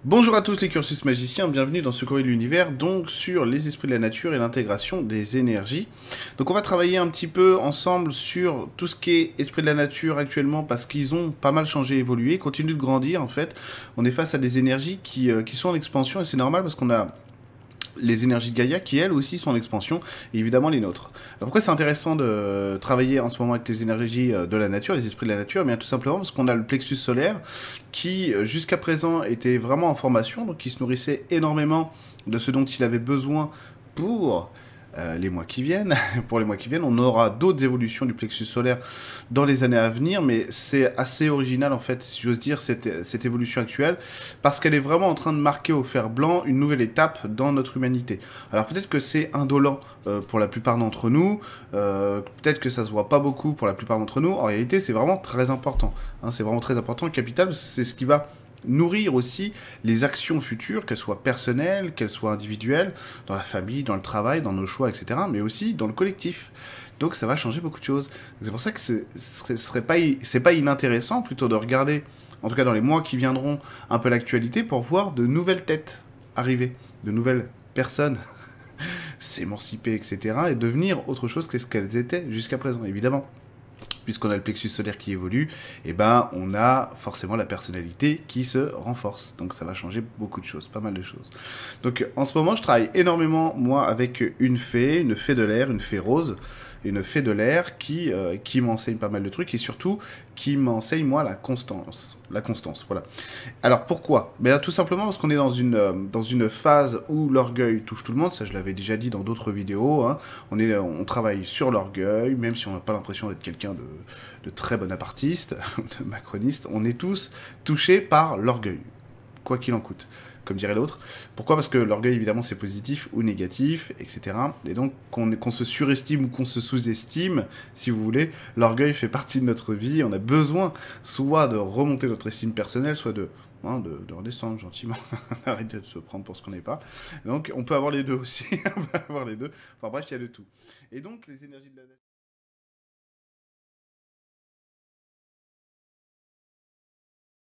Bonjour à tous les cursus magiciens, bienvenue dans ce courrier de l'univers, donc sur les esprits de la nature et l'intégration des énergies. Donc on va travailler un petit peu ensemble sur tout ce qui est esprit de la nature actuellement parce qu'ils ont pas mal changé, évolué, continuent de grandir en fait. On est face à des énergies qui sont en expansion et c'est normal parce qu'on a les énergies de Gaïa qui elles aussi sont en expansion, et évidemment les nôtres. Alors pourquoi c'est intéressant de travailler en ce moment avec les énergies de la nature, les esprits de la nature? Eh bien tout simplement parce qu'on a le plexus solaire qui jusqu'à présent était vraiment en formation, donc qui se nourrissait énormément de ce dont il avait besoin pour les mois qui viennent. Pour les mois qui viennent, on aura d'autres évolutions du plexus solaire dans les années à venir, mais c'est assez original en fait, si j'ose dire, cette évolution actuelle, parce qu'elle est vraiment en train de marquer au fer blanc une nouvelle étape dans notre humanité. Alors peut-être que c'est indolent pour la plupart d'entre nous, peut-être que ça se voit pas beaucoup pour la plupart d'entre nous, en réalité c'est vraiment très important, hein, c'est vraiment très important, capital, c'est ce qui va nourrir aussi les actions futures, qu'elles soient personnelles, qu'elles soient individuelles, dans la famille, dans le travail, dans nos choix, etc., mais aussi dans le collectif. Donc ça va changer beaucoup de choses. C'est pour ça que c'est pas inintéressant plutôt de regarder, en tout cas dans les mois qui viendront, un peu l'actualité pour voir de nouvelles têtes arriver, de nouvelles personnes s'émanciper, etc., et devenir autre chose que ce qu'elles étaient jusqu'à présent, évidemment. Puisqu'on a le plexus solaire qui évolue, et ben on a forcément la personnalité qui se renforce. Donc ça va changer beaucoup de choses, pas mal de choses. Donc en ce moment, je travaille énormément, moi, avec une fée de l'air, une fée rose, une fée de l'air qui m'enseigne pas mal de trucs, et surtout qui m'enseigne, moi, la constance. La constance, voilà. Alors pourquoi? Ben, tout simplement parce qu'on est dans une phase où l'orgueil touche tout le monde, ça je l'avais déjà dit dans d'autres vidéos, hein. On travaille sur l'orgueil, même si on n'a pas l'impression d'être quelqu'un de très bonapartiste, de macroniste, on est tous touchés par l'orgueil, quoi qu'il en coûte, comme dirait l'autre. Pourquoi? Parce que l'orgueil, évidemment, c'est positif ou négatif, etc. Et donc, qu'on se surestime ou qu'on se sous-estime, si vous voulez, l'orgueil fait partie de notre vie. On a besoin soit de remonter notre estime personnelle, soit de redescendre gentiment, arrêter de se prendre pour ce qu'on n'est pas. Donc, on peut avoir les deux aussi, on peut avoir les deux. Enfin bref, il y a de tout. Et donc, les énergies de la nature...